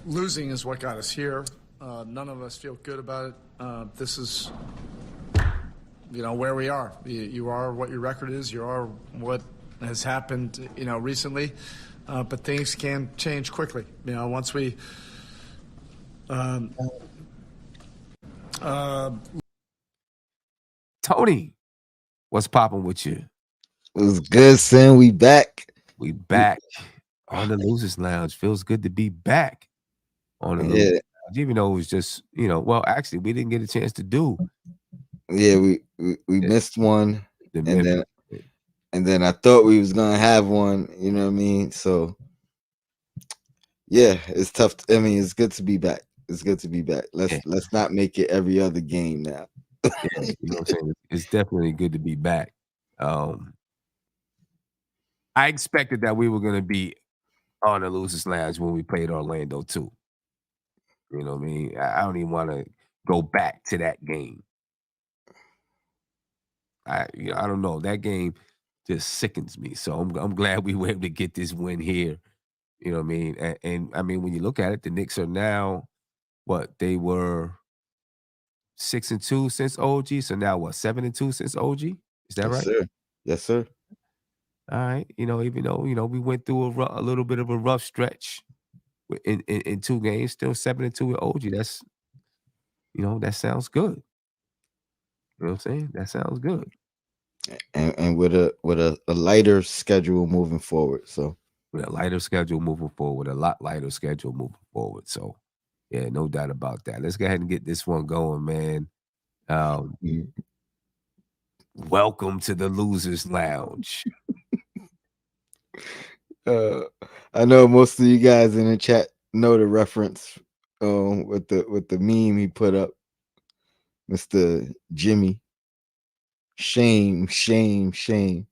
Losing is what got us here. None of us feel good about it. This is, where we are. You are what your record is. You are what has happened, recently. But things can change quickly. Once we. Tony, what's popping with you? It was good, Sam. We back. We back on the Losers Lounge. Feels good to be back on the Losers Yeah, Lounge, even though it was just, well, actually, we didn't get a chance to do yeah. We the, missed one, the and Memphis. then and then I thought we was gonna have one. You know what I mean? So yeah, it's tough. I mean, it's good to be back. It's good to be back. Yeah, Let's not make it every other game now. yeah, you know what I'm saying? It's definitely good to be back. Um, I expected that we were going to be on the Losers Lounge when we played Orlando too. You know what I mean? I don't even want to go back to that game. I don't know. That game just sickens me. So I'm glad we were able to get this win here. You know what I mean? And I mean, when you look at it, the Knicks are now what they were 6-2 since OG. So now what 7-2 since OG? Is that Yes, right? sir. Yes, sir. All right. Even though we went through a little bit of a rough stretch in 2 games, still 7-2 with OG. That sounds good. You know what I'm saying? That sounds good. And with a lighter schedule moving forward. So With a lighter schedule moving forward, a lot lighter schedule moving forward. So, yeah, no doubt about that. Let's go ahead and get this one going, man. Um, mm, Welcome to the Losers Lounge. uh, I know most of you guys in the chat know the reference with the meme he put up, Mr. Jimmy. Shame, shame, shame.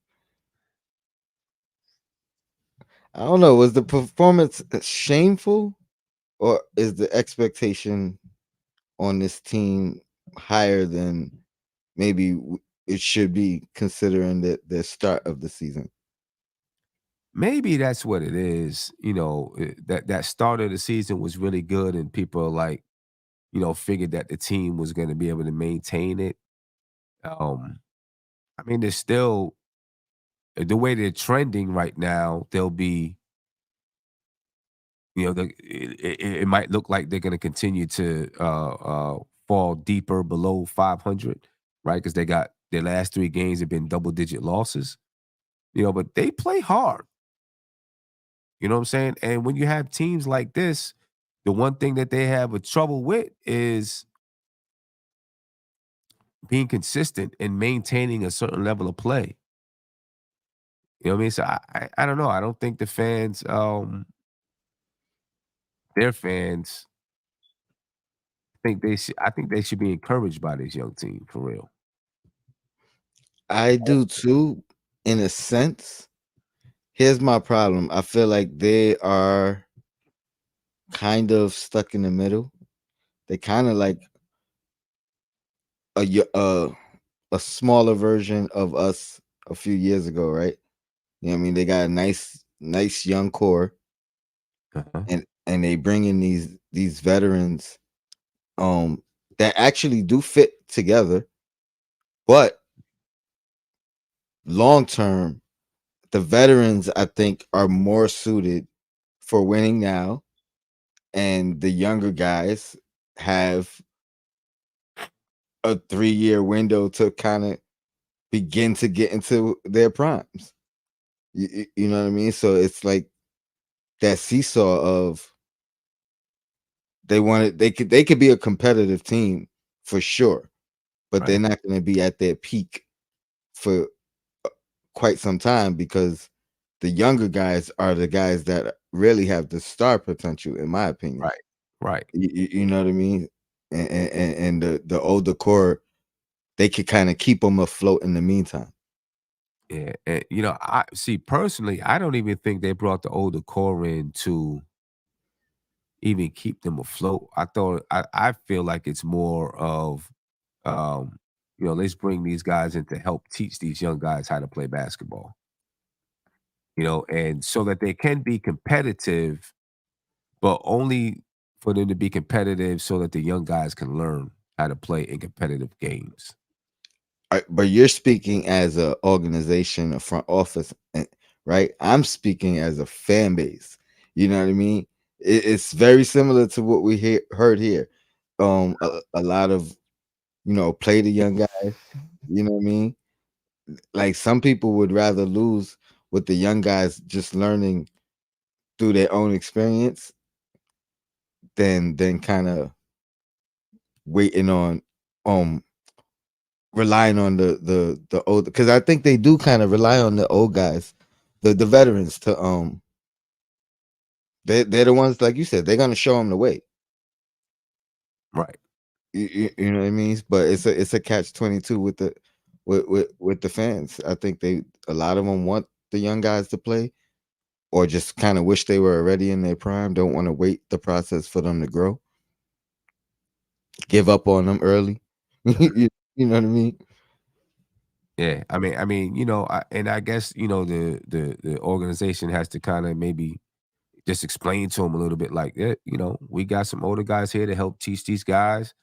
I don't know. Was the performance shameful, or is the expectation on this team higher than maybe it should be, considering the start of the season? Maybe that's what it is. That start of the season was really good, and people are like, figured that the team was going to be able to maintain it. Um, I mean, there's still the way they're trending right now. They'll be, it might look like they're going to continue to fall deeper below 500, right? Because they got their last 3 games have been double digit losses. But they play hard. You know what I'm saying? And when you have teams like this, the one thing that they have a trouble with is being consistent and maintaining a certain level of play. You know what I mean? So I don't know. I don't think the fans, their fans, I think they should be encouraged by this young team for real. I do too, in a sense. Here's my problem. I feel like they are kind of stuck in the middle. They kind of like a y- uh a smaller version of us a few years ago, right? You know what I mean? They got a nice young core, Uh-huh. and they bring in these veterans um that actually do fit together, but long term, the veterans I think are more suited for winning now, and the younger guys have a 3-year window to kind of begin to get into their primes. You know what I mean? So it's like that seesaw of they could be a competitive team for sure, but they're Right. not going to be at their peak for quite some time, because the younger guys are the guys that really have the star potential, in my opinion. Right. Right. You know what I mean? And the older core, they could kind of keep them afloat in the meantime. Yeah. And I see personally, I don't even think they brought the older core in to even keep them afloat. I feel like it's more of um, let's bring these guys in to help teach these young guys how to play basketball. And so that they can be competitive but only for them to be competitive so that the young guys can learn how to play in competitive games. But you're speaking as a organization, a front office, right? I'm speaking as a fan base. You know what I mean? It's very similar to what we heard here. A lot of play the young guys. You know what I mean? Like some people would rather lose with the young guys just learning through their own experience than kind of waiting on um relying on the old, because I think they do kind of rely on the old guys, the veterans to they're the ones, like you said, they're gonna show them the way. Right. You know what I mean? But it's a catch-22 with the fans. I think a lot of them want the young guys to play, or just kind of wish they were already in their prime. Don't want to wait the process for them to grow. Give up on them early. You know what I mean? Yeah. I guess, the organization has to kind of maybe just explain to them a little bit like, we got some older guys here to help teach these guys.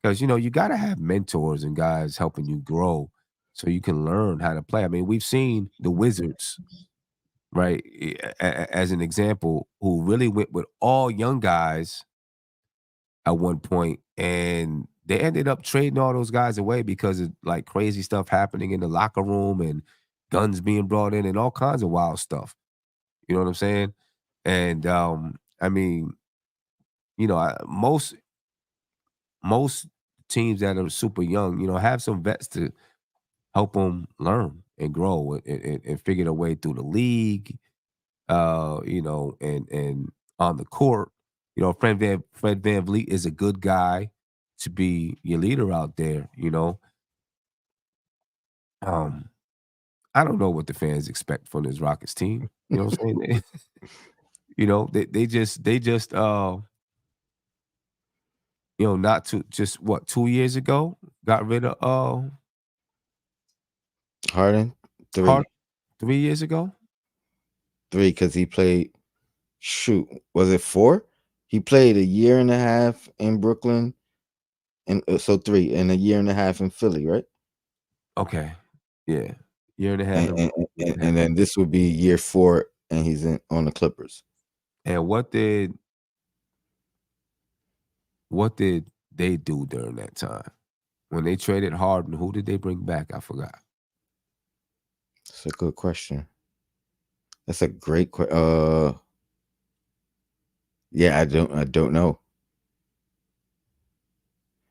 Because, you got to have mentors and guys helping you grow so you can learn how to play. I mean, we've seen the Wizards, right, as an example, who really went with all young guys at one point, and they ended up trading all those guys away because of like crazy stuff happening in the locker room and guns being brought in and all kinds of wild stuff. You know what I'm saying? And I mean, most teams that are super young, have some vets to help them learn and grow and figure their way through the league, and on the court. Fred Van Vliet is a good guy to be your leader out there, Um, I don't know what the fans expect from this Rockets team. You know what I'm saying? Not too just what, 2 years ago, got rid of Harden, three, Hart 3 years ago. three, because he played. Shoot, was it four? He played a year and a half in Brooklyn, and so three, and a year and a half in Philly, right? Okay. Yeah. Year and a half And in and, Brooklyn, year and, and a half. and then this would be year four, and he's on the Clippers. And what did they do during that time? When they traded Harden, who did they bring back? I forgot. That's a good question. That's a great question. Yeah, I don't know.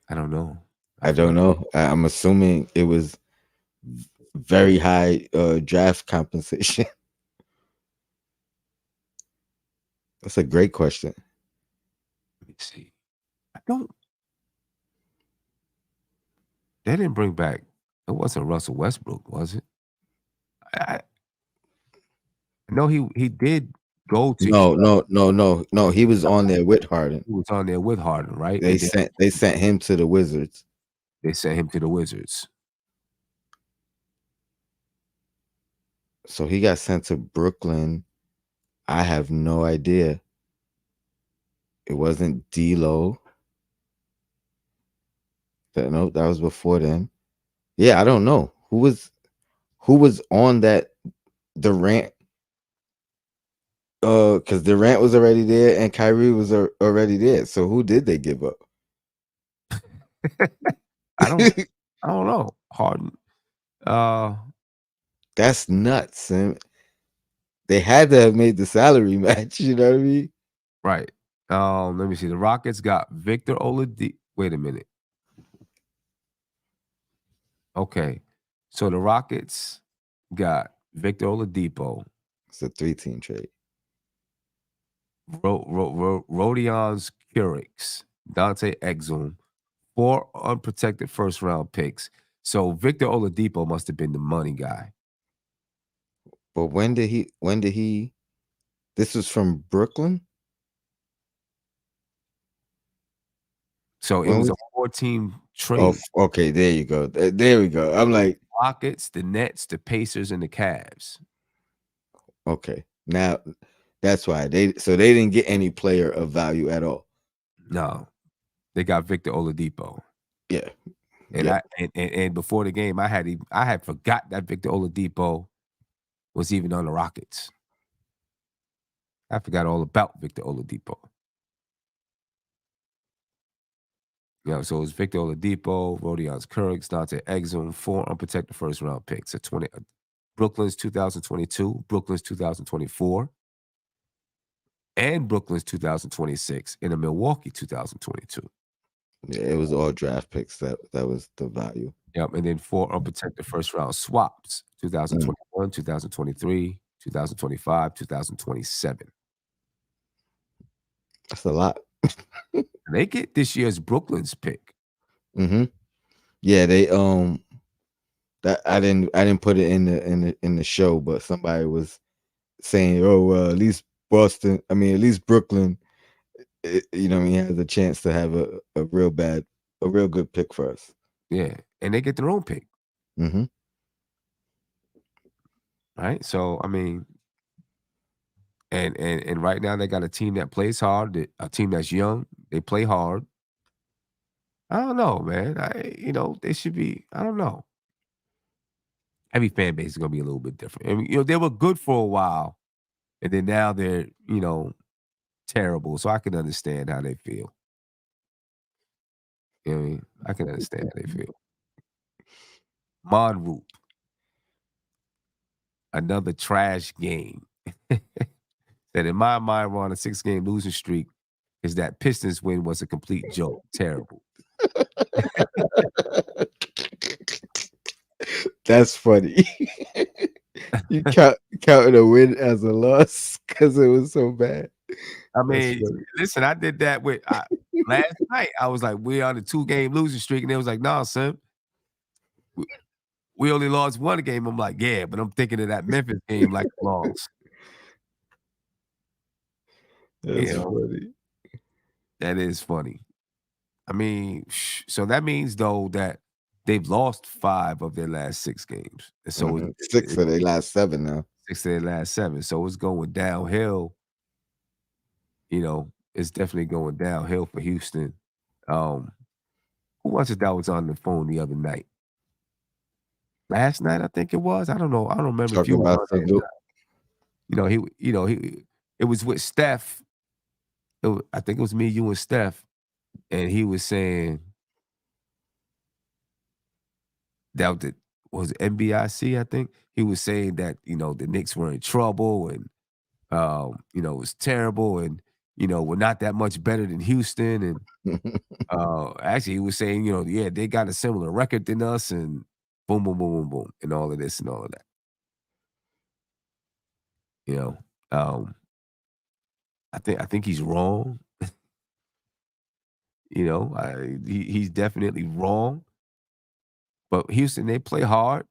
I don't know. I I don't forgot. know. I'm assuming it was very high draft compensation. That's a great question. Let me see. I don't They didn't bring back, it wasn't Russell Westbrook, was it? I know he did go to No, Houston. no, no, no, no. He was on there with Harden. He was on there with Harden, right? They And then sent him to the Wizards. they sent him to the Wizards. So he got sent to Brooklyn. I have no idea. It wasn't D'Lo. No, that was before then. Yeah, I don't know who was on that Durant. Because Durant was already there and Kyrie was already there. So who did they give up? I don't I don't know. Harden. Uh, That's nuts. And they had to have made the salary match. You know what I mean? right. Let me see. The Rockets got Victor Oladipo. Wait a minute. Okay. So the Rockets got Victor Oladipo, It's a 3-team trade. Rodions Curix, Dante Exum, 4 unprotected first round picks. So Victor Oladipo must have been the money guy. But when did he this was from Brooklyn? So it When was a was 4-team Oh, trade. okay, there you go. There we go. I'm like, Rockets, the Nets, the Pacers, and the Cavs. okay. Now That's why they didn't get any player of value at all. No, they got Victor Oladipo. Yeah. And Yep. and before the game, I had forgot that Victor Oladipo was even on the Rockets. I forgot all about Victor Oladipo. So it's Victor Oladipo, Rodion Kurix, Dante Exum, 4 unprotected first round picks. Brooklyn's 2022, Brooklyn's 2024, and Brooklyn's 2026, and a Milwaukee 2022. Yeah, it was all draft picks. That was the value. Yep, and then 4 unprotected first round swaps, 2021, 2023, 2025, 2027. That's a lot. They get this year's Brooklyn's pick. Mm-hmm. Yeah, they that I didn't put it in the show, but somebody was saying, oh, at least Boston, at least Brooklyn, has a chance to have a real good pick for us. Yeah, and they get their own pick. Mm-hmm. Right? So, and right now they got a team that plays hard, a team that's young, they play hard. I don't know, man. They should be, I don't know. Every fan base is gonna be a little bit different. They were good for a while, and then now they're, terrible. So I can understand how they feel. You know what I mean? I can understand how they feel. Monroop. Another trash game. That in my mind, we're on a 6-game losing streak. Is that Pistons win was a complete joke. Terrible. That's funny. You counted a win as a loss because it was so bad. Listen, I did that with last night. I was like, we're on a 2-game losing streak, and they was like, "Nah, son, we only lost 1 game." I'm like, "Yeah," but I'm thinking of that Memphis game like a loss. That's funny. That is funny. So that means though that they've lost 5 of their last 6 games. And so 6 of their last 7 now. 6 of their last 7. So it's going downhill. It's definitely going downhill for Houston. Who was it that was on the phone the other night? Last night, I think it was. I don't know. I don't remember if Talking you were about on there. It was with Steph. I think it was me, you, and Steph, and he was saying that was NBIC, I think. He was saying that, the Knicks were in trouble and, it was terrible and, we're not that much better than Houston. And actually, he was saying, yeah, they got a similar record than us and boom, boom, boom, boom, boom, and all of this and all of that. I think he's wrong. He's definitely wrong. But Houston, they play hard.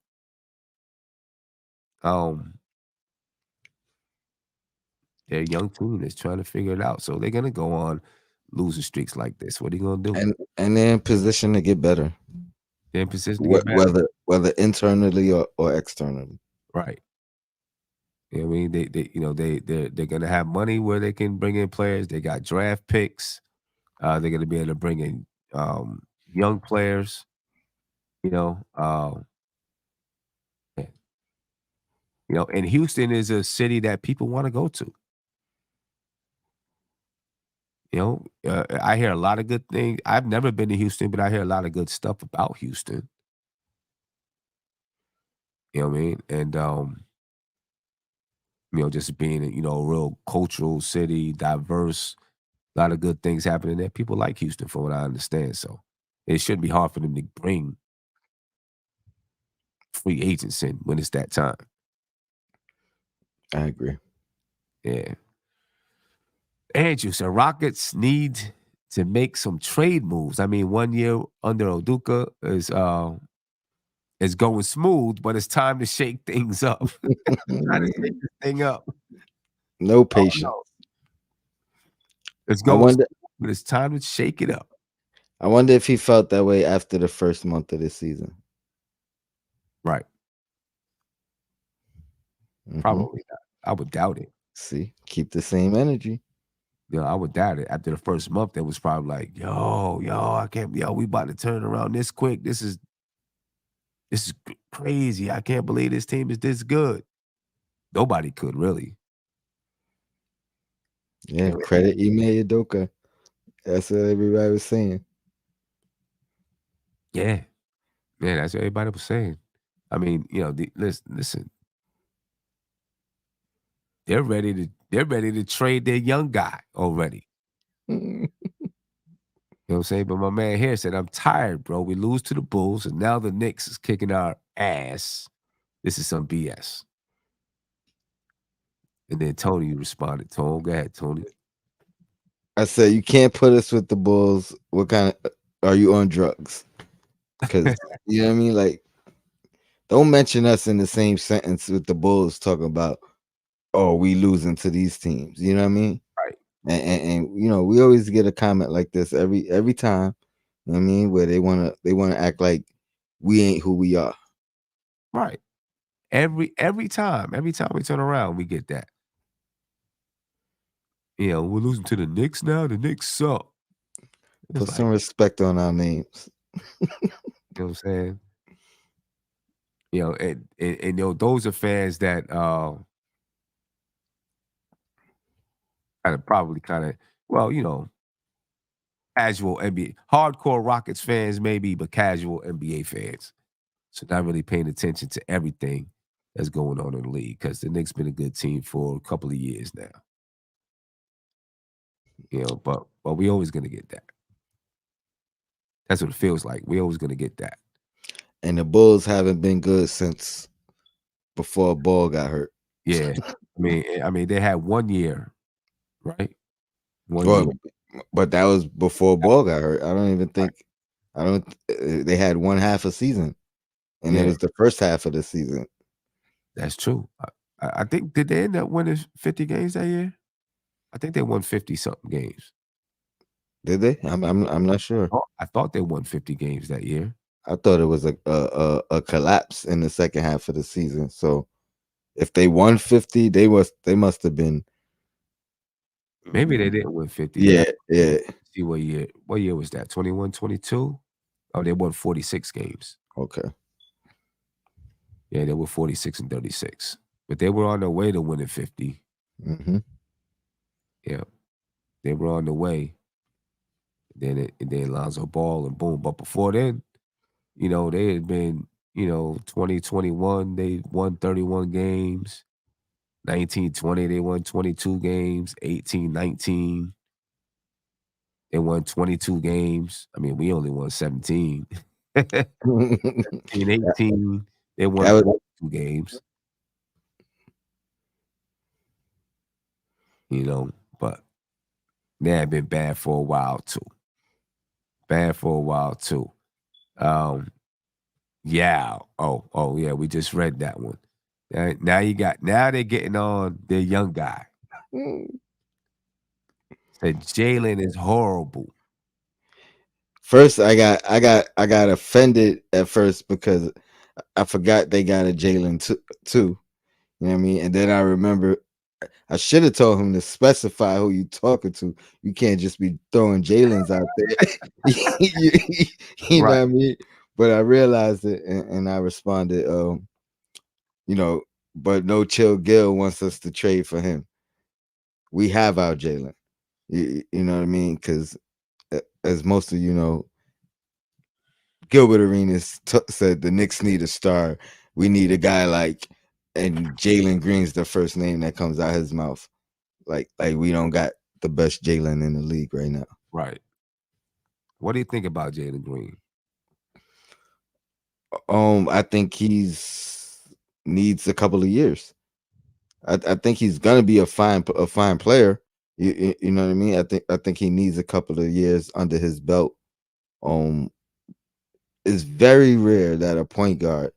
They're a young team that's trying to figure it out. So they're gonna go on losing streaks like this. What are you gonna do? And they're in position to get better. They're in position to get better. Whether internally or externally. Right. They're gonna have money where they can bring in players. They got draft picks. They're gonna be able to bring in young players. And Houston is a city that people want to go to. I hear a lot of good things. I've never been to Houston, but I hear a lot of good stuff about Houston. You know what I mean? And just being a real cultural city, diverse, a lot of good things happening there. People like Houston, from what I understand. So it shouldn't be hard for them to bring free agents in when it's that time. I agree. Yeah. Andrew, so Rockets need to make some trade moves. 1 year under Udoka is going smooth, but it's time to shake things up. Trying to shake this thing up. No patience. No. It's going smooth, but it's time to shake it up. I wonder if he felt that way after the first month of this season. Right. Probably not. I would doubt it. See, keep the same energy. You know, I would doubt it. After the first month, they was probably like, yo, I can't, yo, we about to turn around this quick. This is crazy. I can't believe this team is this good. Nobody could really. Yeah, And credit Ime Udoka. That's what everybody was saying. yeah, yeah, that's what everybody was saying. I mean, you know, listen, they're ready to trade their young guy already. You know what I'm saying? But my man here said, I'm tired, bro. We lose to the Bulls, and now the Knicks is kicking our ass. This is some BS. And then Tony responded. Tony, go ahead, Tony. I said, you can't put us with the Bulls. What kind of are you on drugs? Because you know what I mean. Like, don't mention us in the same sentence with the Bulls talking about, oh, we losing to these teams. You know what I mean? Right, And you know, we always get a comment like this every time. You know what I mean, where they wanna act like we ain't who we are. right. Every time we turn around, we get that. You know, we're losing to the Knicks now. The Knicks suck. It's Put like, some respect on our names. you know what I'm saying? You know, and you know, those are fans that kind of, well, you know, casual NBA, hardcore Rockets fans maybe, but casual NBA fans. So not really paying attention to everything that's going on in the league because the Knicks been a good team for a couple of years now. You know, but we always gonna get that. That's what it feels like. We always gonna get that. And the Bulls haven't been good since before Ball got hurt. Yeah. I mean, they had 1 year, right? 1 year. Well, but that was before Ball got hurt. I don't even think I don't. They had one half a season, and it Yeah, was the first half of the season. that's true. I think did they end up winning 50 games that year? I think they won 50 something games. Did they? I'm not sure. I thought they won 50 games that year. I thought it was a collapse in the second half of the season. So if they won 50, they must have been. Maybe they didn't win 50. They Yeah, had yeah. see what year. What year was that? 21, 22? Oh, they won 46 games. Okay. Yeah, they were 46 and 36. But they were on their way to winning 50. Hmm. Yeah. They were on the way. And then Lonzo Ball and boom. But before then, you know, they had been, you know, 2021, they won 31 games. 1920, they won 22 games. 1819, they won 22 games. I mean, we only won 17. In 18, they won That was 42 games, you know, but they had been bad for a while too. Bad for a while too. Um, yeah. Oh, yeah. We just read that one. Now they're getting on their young guy. Said Jalen is horrible. first. I got offended at first because I forgot they got a Jalen too. You know what I mean? And then I remember I should have told him to specify who you talking to. You can't just be throwing Jalen's out there. You know Right. what I mean? But I realized it and I responded, you know, but no chill Gil wants us to trade for him. We have our Jalen. You know what I mean? Because as most of you know, Gilbert Arenas said the Knicks need a star. We need a guy like, and Jalen Green's the first name that comes out his mouth. Like we don't got the best Jalen in the league right now. Right. What do you think about Jalen Green? I think he's needs a couple of years. I think he's gonna be a fine player. You know what I mean? I think he needs a couple of years under his belt. Um, it's very rare that a point guard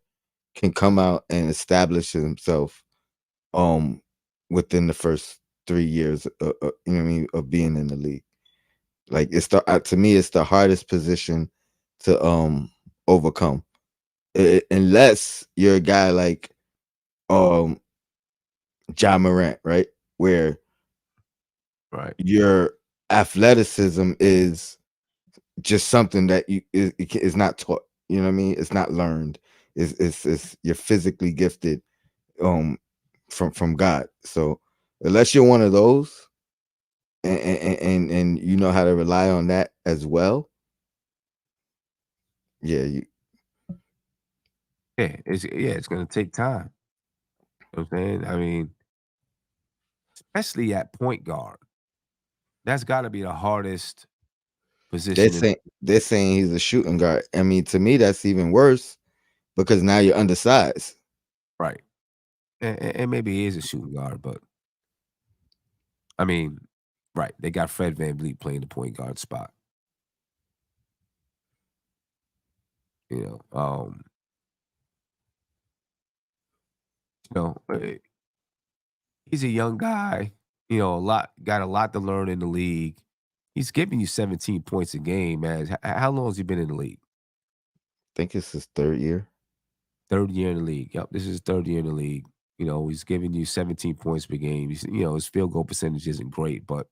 can come out and establish himself um within the first 3 years. You know what I mean, of being in the league. Like it's to me, it's the hardest position to overcome. Unless you're a guy like um Ja Morant, right? where Right. your athleticism is just something that is not taught. You know what I mean? It's not learned. It's you're physically gifted from God. So unless you're one of those and you know how to rely on that as well, yeah, It's gonna take time. You know what I'm saying? I mean, especially at point guard. That's gotta be the hardest they're position in saying they're saying he's a shooting guard. I mean, to me, that's even worse because now you're undersized. right. And maybe he is a shooting guard, but I mean, right, they got Fred VanVleet playing the point guard spot, you know? He's a young guy, got a lot to learn in the league. He's giving you 17 points a game, man. How long has he been in the league? I think it's his third year. Third year in the league. Yep, this is his third year in the league. He's giving you 17 points per game. His field goal percentage isn't great, but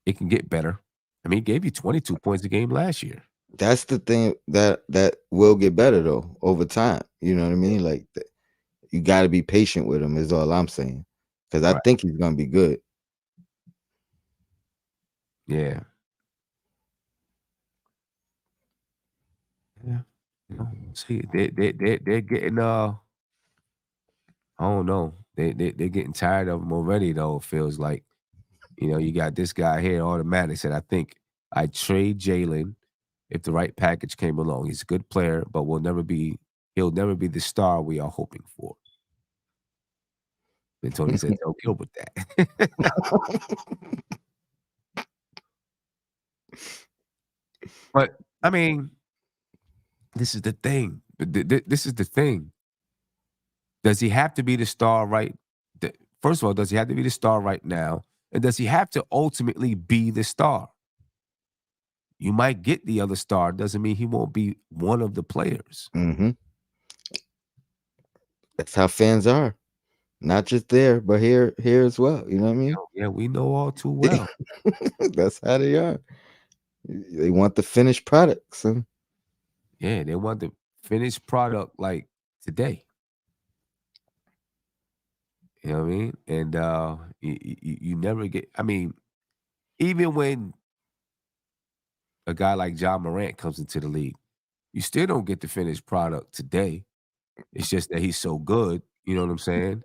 it can get better. I mean, he gave you 22 points a game last year. That's the thing that will get better though over time. You know what I mean? Like you got to be patient with him. Is all I'm saying. Because I Right. think he's gonna be good. Yeah. Yeah. See, they're getting I don't know. They're getting tired of him already though. It feels like you got this guy here automatic said, I think I'd trade Jalen if the right package came along. He's a good player, but he'll never be the star we are hoping for. And Tony said, "Tell Gilbert that." But I mean, this is the thing. This is the thing. Does he have to be the star first of all, does he have to be the star right now? And does he have to ultimately be the star? You might get the other star, doesn't mean he won't be one of the players. Mm-hmm. That's how fans are. Not just there, but here as well. You know what I mean? Yeah, we know all too well. That's how they are. They want the finished product, son. Yeah, they want the finished product like today. You know what I mean? And you never get. I mean, even when a guy like John Morant comes into the league, you still don't get the finished product today. It's just that he's so good. You know what I'm saying?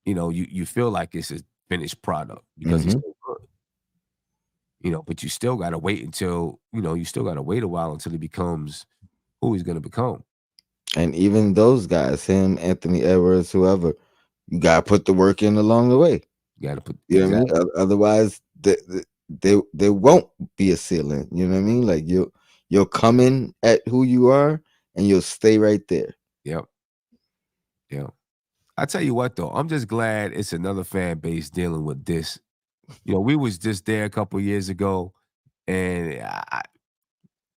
You feel like it's a finished product because he's Mm-hmm. so good. But you still gotta wait you still gotta wait a while until he becomes who he's gonna become. And even those guys, him, Anthony Edwards, whoever, you gotta put the work in along the way. You gotta put You know what I exactly. mean? Otherwise, there won't be a ceiling. You know what I mean? Like you'll come in at who you are, and you'll stay right there. Yep. Yep. I tell you what though, I'm just glad it's another fan base dealing with this. We was just there a couple years ago, and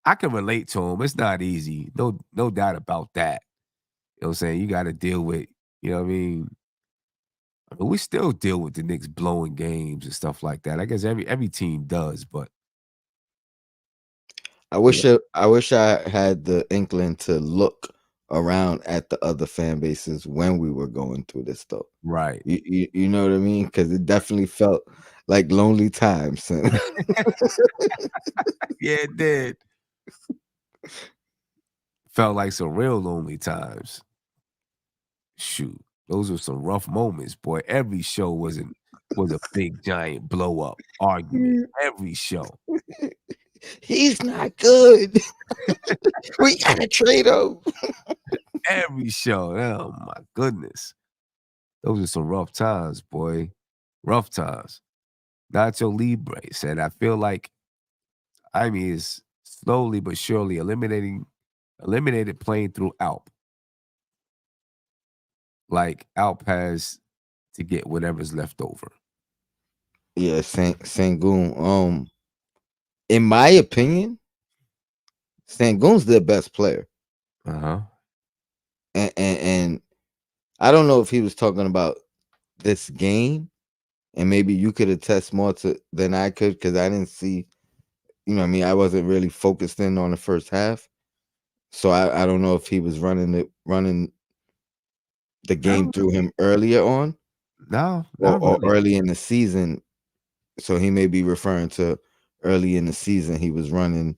I can relate to him. It's not easy, no doubt about that. You know what I'm saying? You got to deal with, you know what I mean. We still deal with the Knicks blowing games and stuff like that. I guess every team does, but I you know, wish I had the inkling to look around at the other fan bases when we were going through this though. right? You know what I mean? Because it definitely felt like lonely times. Yeah, it did. Felt like some real lonely times. Shoot, those were some rough moments, boy. Every show was a big giant blow up argument. Every show. He's not good. We gotta trade him. Every show. Oh my goodness. Those are some rough times, boy. Rough times. Nacho Libre said, I feel like Amy is slowly but surely eliminated playing through Alp. Like Alp has to get whatever's left over. Yeah, Sengun. In my opinion, Sengun's their best player. Uh-huh. And I don't know if he was talking about this game, and maybe you could attest more to than I could because I didn't see. You know, what I mean, I wasn't really focused in on the first half, so I don't know if he was running the game No, through him earlier on no, or not really. early in the season. So he may be referring to early in the season he was running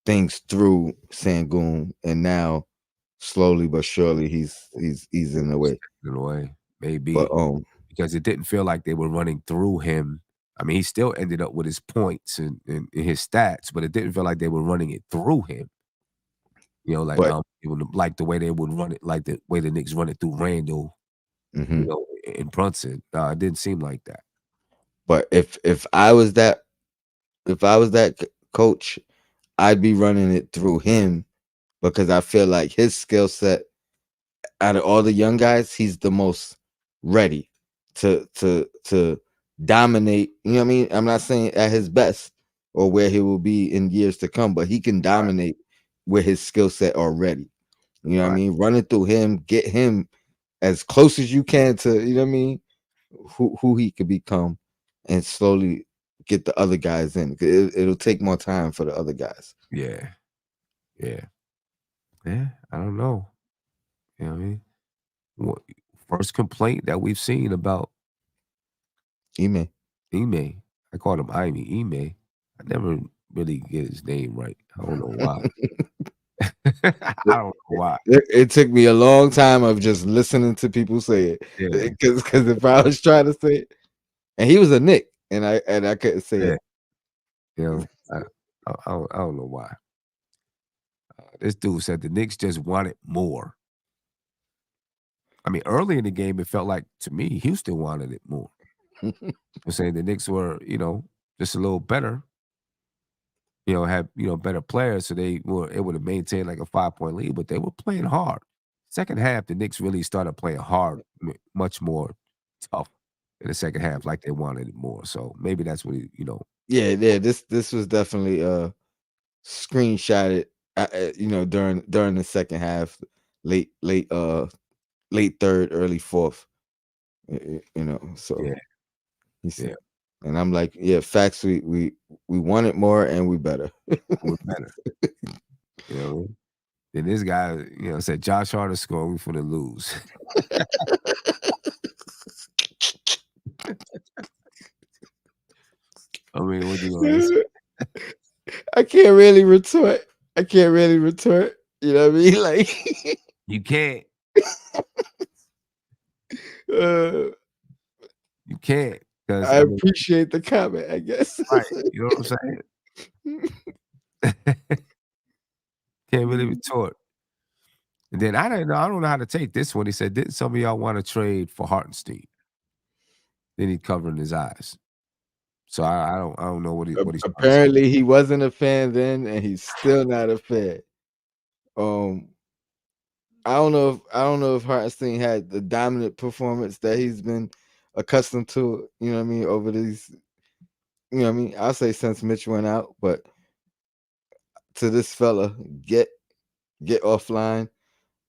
things through Sangoon, and now slowly but surely he's in the way. In a way, But maybe because it didn't feel like they were running through him. I mean, he still ended up with his points and his stats, but it didn't feel like they were running it through him. You know, like but like the way they would run it, like the way the Knicks run it through Randall, you mhm. know, and Brunson. It didn't seem like that. But if I was that coach, I'd be running it through him because I feel like his skill set out of all the young guys, he's the most ready to dominate. You know what I mean? I'm not saying at his best or where he will be in years to come, but he can Right, dominate with his skill set already. You know what I right. mean? Running through him, get him as close as you can to, you know what I mean, who he could become, and slowly get the other guys in. It'll take more time for the other guys. Yeah, yeah, yeah. I don't know. You know what I mean? What, first complaint that we've seen about Ime. Ime. I called him Ime. I never really get his name right. I don't know why. I It, don't know why. it took me a long time of just listening to people say it Yeah, because if I was trying to say it, and he was a Nick, and I couldn't say yeah. it. You know, I don't know why. This dude said the Knicks just wanted more. I mean, early in the game, it felt like to me Houston wanted it more. I'm saying the Knicks were, just a little better. Had better players, so they were able to maintain like a 5-point lead, but they were playing hard. Second half, the Knicks really started playing hard, much more tough in the second half, like they wanted it more. So maybe that's what Yeah, yeah. This was definitely screenshotted. During the second half, late third, early fourth. So yeah, he's yeah, and I'm like, yeah, facts. We wanted more and we better. we're better. You know, then this guy, said Josh Hart is scoring, we finna lose. I mean, what you gonna say? I can't really retort. I can't really retort. You know what I mean? Like, You can't, uh, you can't, because I I mean, appreciate the comment, I guess. right? You know what I'm saying? Can't really retort. And then I don't know how to take this one. He said, "Didn't some of y'all want to trade for Hartenstein?" Then he covering his eyes. So I don't know what he's trying to say. Apparently, he wasn't a fan then, and he's still not a fan. Um, I don't know if Hartenstein had the dominant performance that he's been accustomed to. You know what I mean? Over these, you know what I mean? I'll say since Mitch went out, but to this fella, get offline.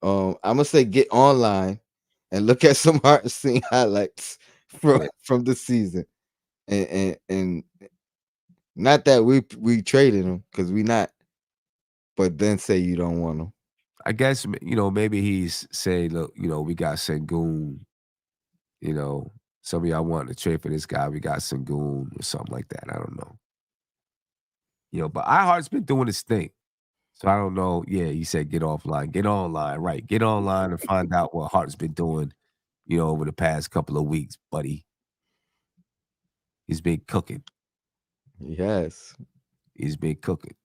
I'm gonna say get online and look at some Hartenstein highlights from Yeah. from the season, and not that we traded him because we not, but then say you don't want him. I guess maybe he's saying, look, we got Sengun. You know, some of y'all wanting to trade for this guy. We got Sengun or something like that. I don't know. But iHeart's been doing his thing. So I don't know. Yeah, he said get offline, get online, right? Get online and find out what Hart's been doing, over the past couple of weeks, buddy. He's been cooking. Yes. He's been cooking.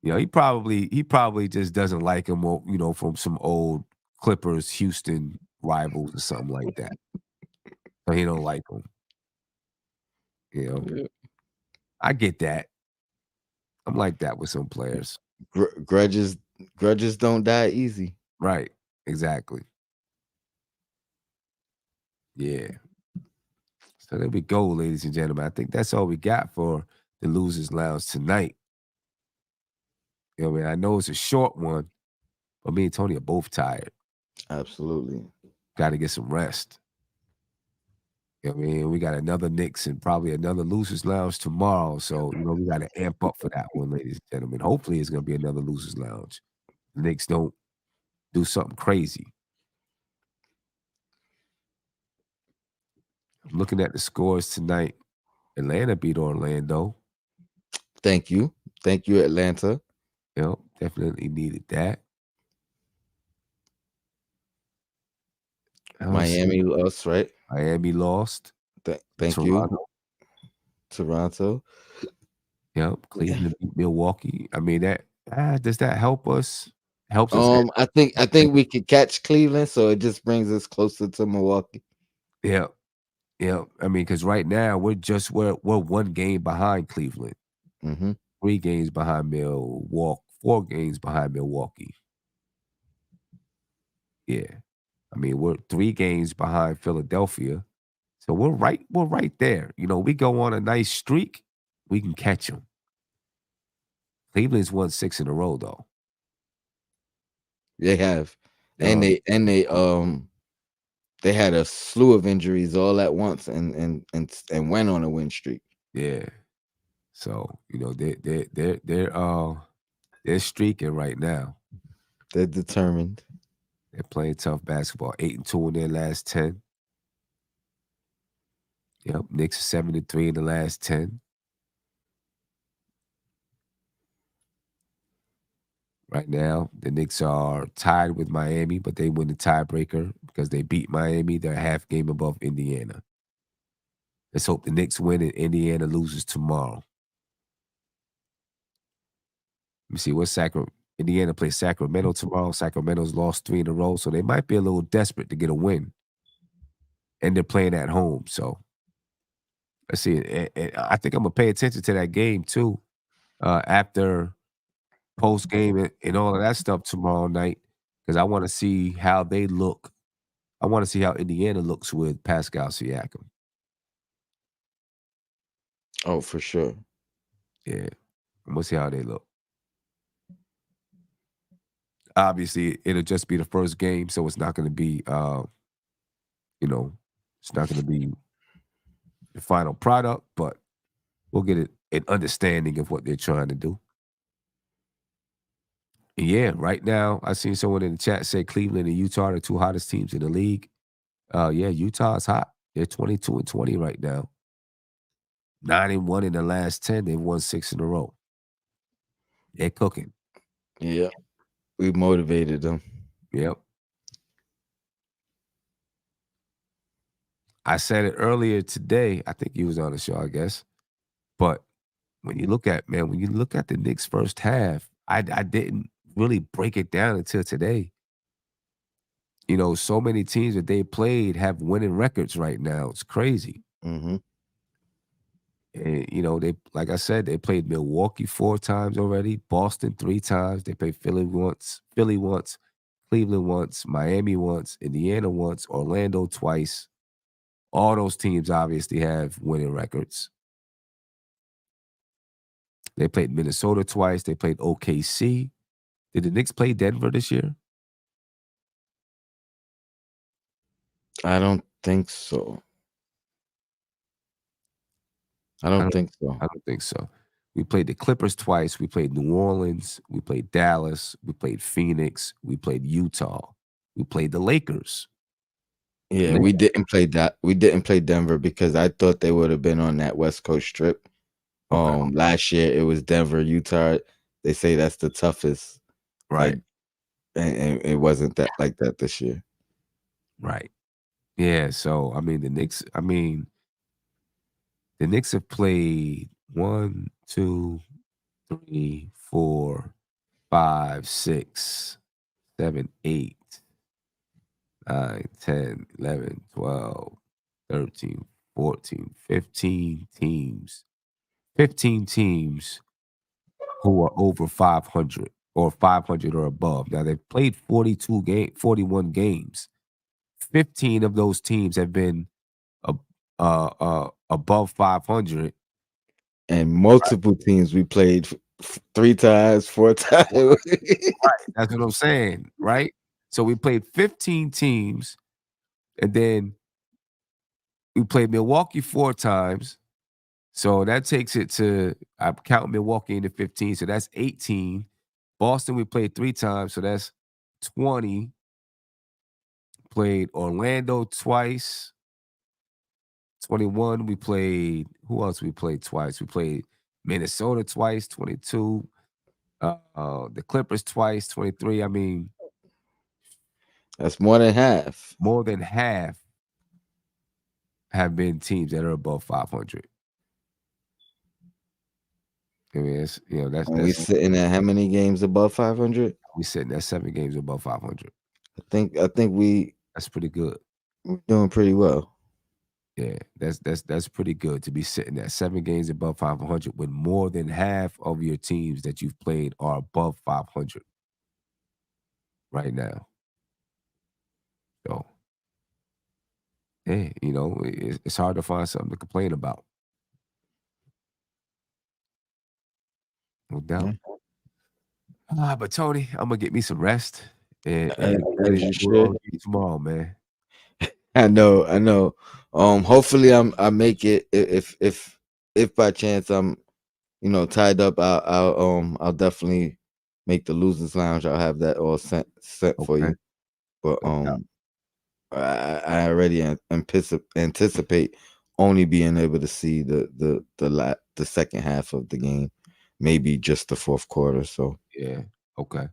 He probably just doesn't like him, or, from some old Clippers, Houston rivals or something like that. So he don't like him. You know, Yeah. I get that. I'm like that with some players. Grudges don't die easy. Right. Exactly. Yeah. So there we go, ladies and gentlemen. I think that's all we got for the Losers Lounge tonight. I know it's a short one, but me and Tony are both tired. Absolutely. Got to get some rest. I mean, we got another Knicks and probably another Losers Lounge tomorrow. So, we got to amp up for that one, ladies and gentlemen. Hopefully, it's going to be another Losers Lounge. The Knicks don't do something crazy. I'm looking at the scores tonight. Atlanta beat Orlando. Thank you. Thank you, Atlanta. Definitely needed that. Miami lost, right? Miami lost. Thank you, Toronto. Toronto. Cleveland beat Milwaukee. I mean, does that help us? Helps us. I think we could catch Cleveland, so it just brings us closer to Milwaukee. Yeah. I mean, because right now we're one game behind Cleveland, 3 games behind Milwaukee, 4 games behind Milwaukee. Yeah, I mean we're 3 games behind Philadelphia, so we're right there. We go on a nice streak, we can catch them. Cleveland's won 6 in a row though. They have, and they had a slew of injuries all at once, and went on a win streak. Yeah, so they're streaking right now. They're determined. They're playing tough basketball. 8-2 in their last 10. Yep, Knicks are 7-3 in the last 10. Right now, the Knicks are tied with Miami, but they win the tiebreaker because they beat Miami. They're a half game above Indiana. Let's hope the Knicks win and Indiana loses tomorrow. Let me see what Indiana plays Sacramento tomorrow. Sacramento's lost 3 in a row, so they might be a little desperate to get a win. And they're playing at home, so let's see. And I think I'm gonna pay attention to that game too. After post game and all of that stuff tomorrow night, because I want to see how they look. I want to see how Indiana looks with Pascal Siakam. Oh, for sure. Yeah, I'm gonna see how they look. Obviously, it'll just be the first game, so it's not going to be, it's not going to be the final product, but we'll get an understanding of what they're trying to do. And yeah, right now, I seen someone in the chat say Cleveland and Utah are the 2 hottest teams in the league. Yeah, Utah is hot. They're 22-20 right now. 9-1 in the last 10. They've won 6 in a row. They're cooking. Yeah, we motivated them. Yep. I said it earlier today. I think you was on the show, I guess. But when you look at the Knicks first half, I didn't really break it down until today. So many teams that they played have winning records right now. It's crazy. Mm-hmm. And they, like I said, they played Milwaukee 4 times already, Boston 3 times. They played Philly once, Cleveland once, Miami once, Indiana once, Orlando twice. All those teams obviously have winning records. They played Minnesota twice. They played OKC. Did the Knicks play Denver this year? I don't think so. I don't think so. I don't think so. We played the Clippers twice. We played New Orleans. We played Dallas. We played Phoenix. We played Utah. We played the Lakers. Yeah, we didn't play that. We didn't play Denver because I thought they would have been on that West Coast trip. Okay. Last year it was Denver, Utah. They say that's the toughest. Right. And it wasn't that like that this year. Right. Yeah. So the Knicks have played 1, 2, 3, 4, 5, 6, 7, 8, 9, 10, 11, 12, 13, 14, 15 teams. 15 teams who are over 500 or 500 or above. Now they've played 41 games. 15 of those teams have been above 500. And multiple teams we played 3 times, 4 times. Right. That's what I'm saying, right? So we played 15 teams, and then We played Milwaukee 4 times. So that takes it to, I'm counting Milwaukee into 15, so that's 18. Boston, we played 3 times, so that's 20. Played Orlando twice. 21. We played, who else we played twice? We played Minnesota twice, 22. The Clippers twice, 23. I mean, That's more than half. more than half have been teams that are above 500. I mean, it's, that's And we sitting at how many games above 500? we sitting at 7 games above 500. I think That's pretty good. we're doing pretty well. Yeah, that's pretty good to be sitting at 7 games above 500 when more than half of your teams that you've played are above 500 right now. So, yeah, it's hard to find something to complain about. No doubt. But Tony, I'm gonna get me some rest and As you we'll should. tomorrow, man. I know. Hopefully I make it. If by chance I'm, tied up, I'll definitely make the losers lounge. I'll have that all sent for you. But I already anticipate only being able to see the second half of the game, maybe just the fourth quarter. So yeah, okay.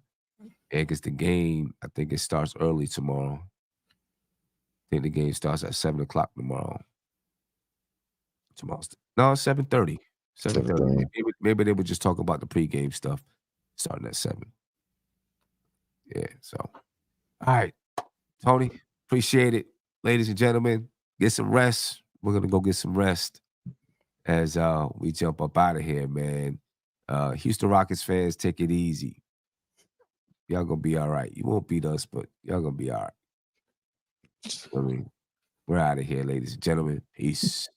Yeah, because the game, I think it starts early tomorrow. I think the game starts at 7:00 tomorrow. No, 7:30. 7:30. Maybe they would just talk about the pregame stuff starting at 7. Yeah, so. All right, Tony, appreciate it. Ladies and gentlemen, get some rest. We're going to go get some rest as we jump up out of here, man. Houston Rockets fans, take it easy. Y'all going to be all right. You won't beat us, but y'all going to be all right. I mean, we're out of here, ladies and gentlemen. Peace.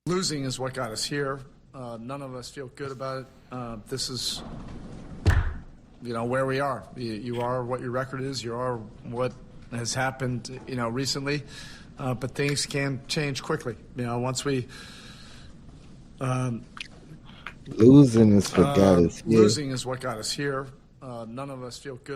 Losing is what got us here. None of us feel good about it. This is, where we are. You are what your record is. You are what has happened, recently. But things can change quickly. Once we losing is what got us here. Losing is what got us here. None of us feel good.